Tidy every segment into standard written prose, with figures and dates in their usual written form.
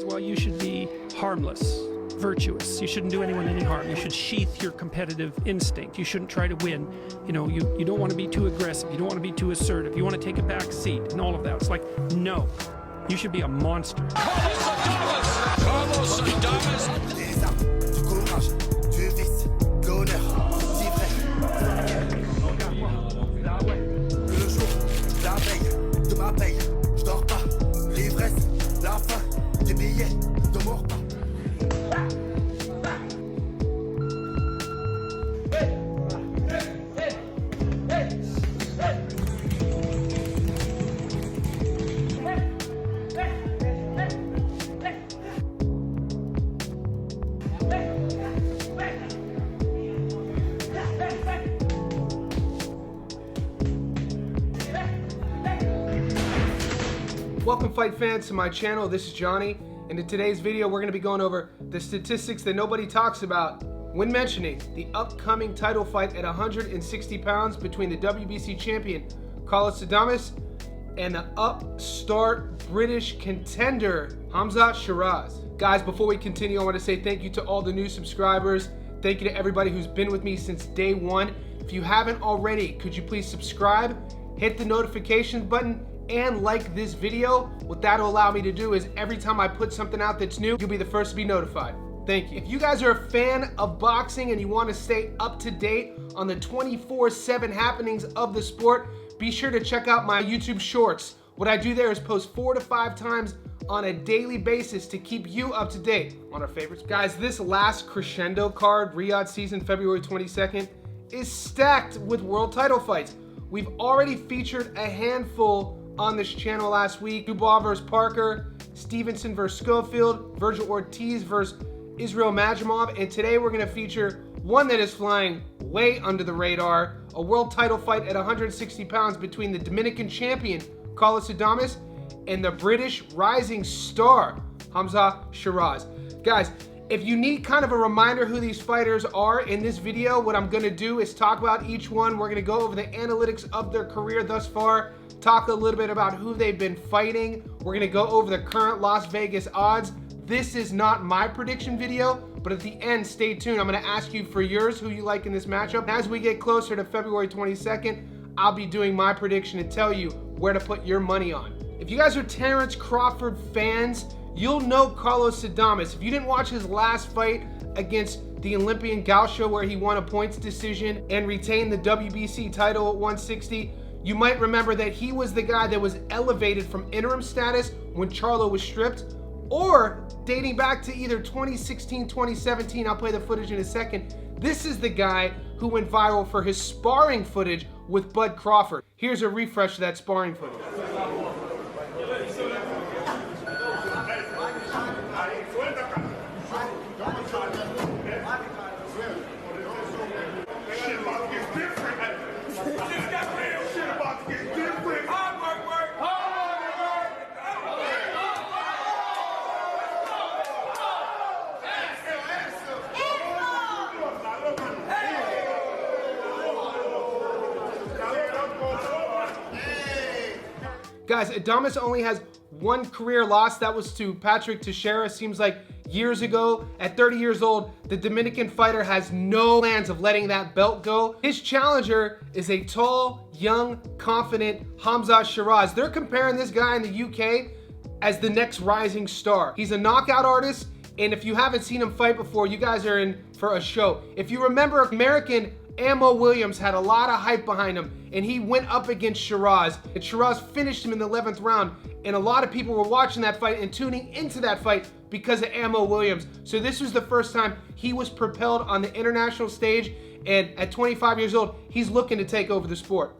says, well, you should be harmless, virtuous. You shouldn't do anyone any harm. You should sheath your competitive instinct. You shouldn't try to win. You know, you don't want to be too aggressive. You don't want to be too assertive. You want to take a back seat and all of that. It's like, no, you should be a monster. Carlos Adames. Des armes, du courage, du vice, de l'honneur, si vrai. Le jour, la veille, de ma paye, je dors pas. L'ivresse, la faim, des billets, de mort pas. Welcome fight fans to my channel. This is Johnny, and in today's video we're going to be going over the statistics that nobody talks about when mentioning the upcoming title fight at 160 pounds between the WBC champion Carlos Adames and the upstart British contender Hamzah Sheeraz. Guys, before we continue, I want to say thank you to all the new subscribers. Thank you to everybody who's been with me since day one. If you haven't already, could you please subscribe, hit the notification button, and like this video. What that'll allow me to do is every time I put something out that's new, you'll be the first to be notified. Thank you. If you guys are a fan of boxing and you want to stay up to date on the 24/7 happenings of the sport, be sure to check out my YouTube shorts. What I do there is post 4 to 5 times on a daily basis to keep you up to date on our favorites. Guys, this last crescendo card, Riyadh season, February 22nd, is stacked with world title fights. We've already featured a handful on this channel last week. Dubois versus Parker, Stevenson versus Schofield, Virgil Ortiz versus Israel Majamov, and today we're going to feature one that is flying way under the radar, a world title fight at 160 pounds between the Dominican champion Carlos Adames and the British rising star Hamzah Sheeraz. Guys, if you need kind of a reminder who these fighters are in this video, what I'm going to do is talk about each one. We're going to go over the analytics of their career thus far, talk a little bit about who they've been fighting. We're going to go over the current Las Vegas odds. This is not my prediction video, but at the end, stay tuned. I'm going to ask you for yours, who you like in this matchup. As we get closer to February 22nd, I'll be doing my prediction and tell you where to put your money on. If you guys are Terrence Crawford fans, you'll know Carlos Adames. If you didn't watch his last fight against the Olympian Gaucho, where he won a points decision and retained the WBC title at 160, you might remember that he was the guy that was elevated from interim status when Charlo was stripped, or dating back to either 2016, 2017, I'll play the footage in a second. This is the guy who went viral for his sparring footage with Bud Crawford. Here's a refresh of that sparring footage. Guys, Adames only has one career loss. That was to Patrick Teixeira. Seems like years ago. At 30 years old, the Dominican fighter has no plans of letting that belt go. His challenger is a tall, young, confident Hamzah Sheeraz. They're comparing this guy in the UK as the next rising star. He's a knockout artist, and if you haven't seen him fight before, you guys are in for a show. If you remember, American Ammo Williams had a lot of hype behind him, and he went up against Sheeraz, and Sheeraz finished him in the 11th round, and a lot of people were watching that fight and tuning into that fight because of Ammo Williams. So this was the first time he was propelled on the international stage, and at 25 years old, he's looking to take over the sport.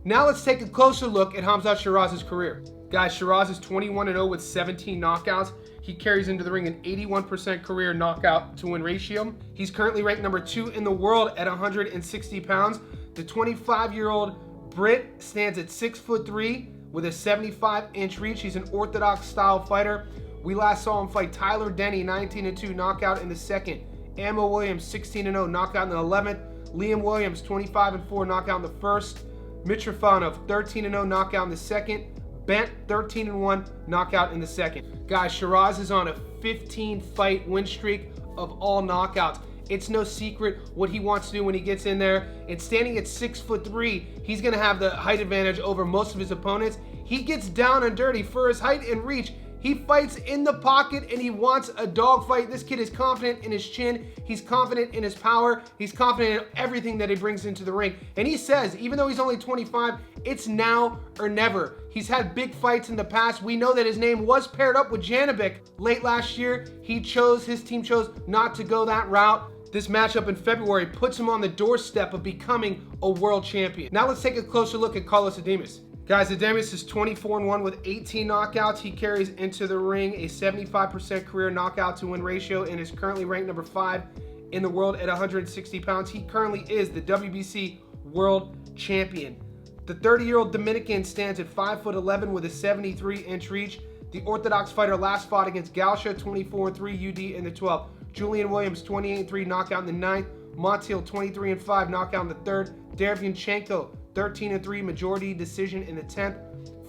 Now let's take a closer look at Hamzah Sheeraz's career. Guys, Sheeraz is 21-0 with 17 knockouts. He carries into the ring an 81% career knockout to win ratio. He's currently ranked number 2 in the world at 160 pounds. The 25-year-old Brit stands at 6'3" with a 75-inch reach. He's an orthodox style fighter. We last saw him fight Tyler Denny, 19-2 knockout in the second. Ammo Williams, 16-0 knockout in the 11th. Liam Williams, 25-4 knockout in the first. Mitrofanov, 13-0 knockout in the second. bent 13-1 knockout in the second. Guys, Sheeraz is on a 15-fight win streak of all knockouts. It's no secret what he wants to do when he gets in there. And standing at 6'3", he's gonna have the height advantage over most of his opponents. He gets down and dirty for his height and reach. He fights in the pocket and he wants a dogfight. This kid is confident in his chin. He's confident in his power. He's confident in everything that he brings into the ring. And he says, even though he's only 25, it's now or never. He's had big fights in the past. We know that his name was paired up with Janibek late last year. His team chose not to go that route. This matchup in February puts him on the doorstep of becoming a world champion. Now let's take a closer look at Carlos Adames. Guys, Adames is 24-1 with 18 knockouts. He carries into the ring a 75% career knockout to win ratio and is currently ranked number 5 in the world at 160 pounds. He currently is the WBC world champion. The 30-year-old Dominican stands at 5'11" with a 73-inch reach. The Orthodox fighter last fought against Gausha, 24-3 UD in the 12th. Julian Williams, 28-3 knockout in the 9th. Montiel, 23-5 knockout in the 3rd. Derevyanchenko, 13-3 majority decision in the 10th.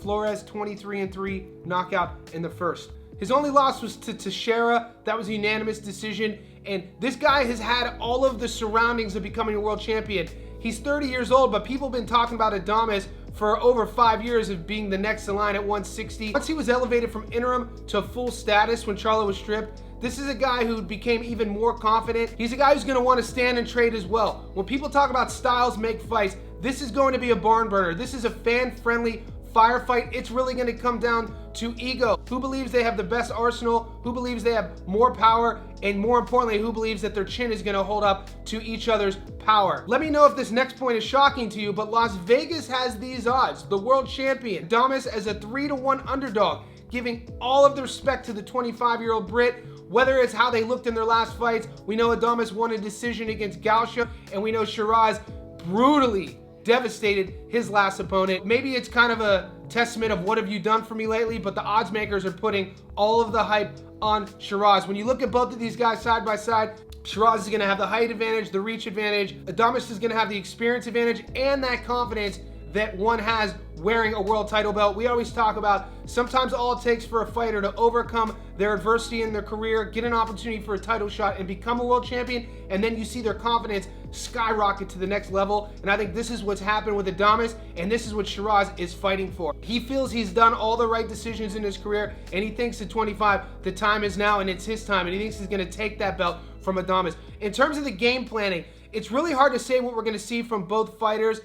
Flores, 23-3 knockout in the 1st. His only loss was to Teixeira. That was a unanimous decision. And this guy has had all of the surroundings of becoming a world champion. He's 30 years old, but people have been talking about Adames for over 5 years of being the next in line at 160. Once he was elevated from interim to full status when Charlo was stripped, this is a guy who became even more confident. He's a guy who's going to want to stand and trade as well. When people talk about styles make fights, this is going to be a barn burner. This is a fan-friendly firefight. It's really going to come down to ego. Who believes they have the best arsenal? Who believes they have more power? And more importantly, who believes that their chin is going to hold up to each other's power? Let me know if this next point is shocking to you, but Las Vegas has these odds. The world champion, Adames, as a 3-1 underdog, giving all of the respect to the 25-year-old Brit. Whether it's how they looked in their last fights, we know Adames won a decision against Gausha, and we know Sheeraz brutally devastated his last opponent. Maybe it's kind of a testament of what have you done for me lately, but the odds makers are putting all of the hype on Sheeraz. When you look at both of these guys side by side, Sheeraz is going to have the height advantage, the reach advantage. Adames is going to have the experience advantage and that confidence that one has wearing a world title belt. We always talk about sometimes all it takes for a fighter to overcome their adversity in their career, get an opportunity for a title shot and become a world champion, and then you see their confidence skyrocket to the next level. And I think this is what's happened with Adames, and this is what Sheeraz is fighting for. He feels he's done all the right decisions in his career, and he thinks at 25, the time is now and it's his time, and he thinks he's gonna take that belt from Adames. In terms of the game planning, it's really hard to say what we're gonna see from both fighters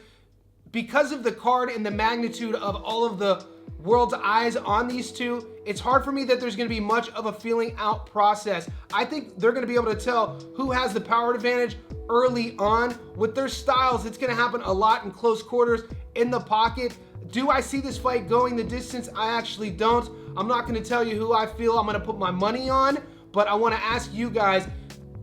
because of the card and the magnitude of all of the world's eyes on these two. It's hard for me that there's going to be much of a feeling out process. I think they're going to be able to tell who has the power advantage early on. With their styles, it's going to happen a lot in close quarters, in the pocket. Do I see this fight going the distance? I actually don't. I'm not going to tell you who I feel I'm going to put my money on, but I want to ask you guys,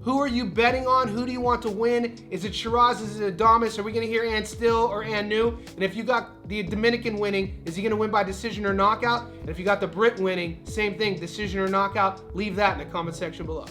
who are you betting on? Who do you want to win? Is it Sheeraz? Is it Adames? Are we going to hear Ann Still or Ann New? And if you got the Dominican winning, is he going to win by decision or knockout? And if you got the Brit winning, same thing, decision or knockout? Leave that in the comment section below.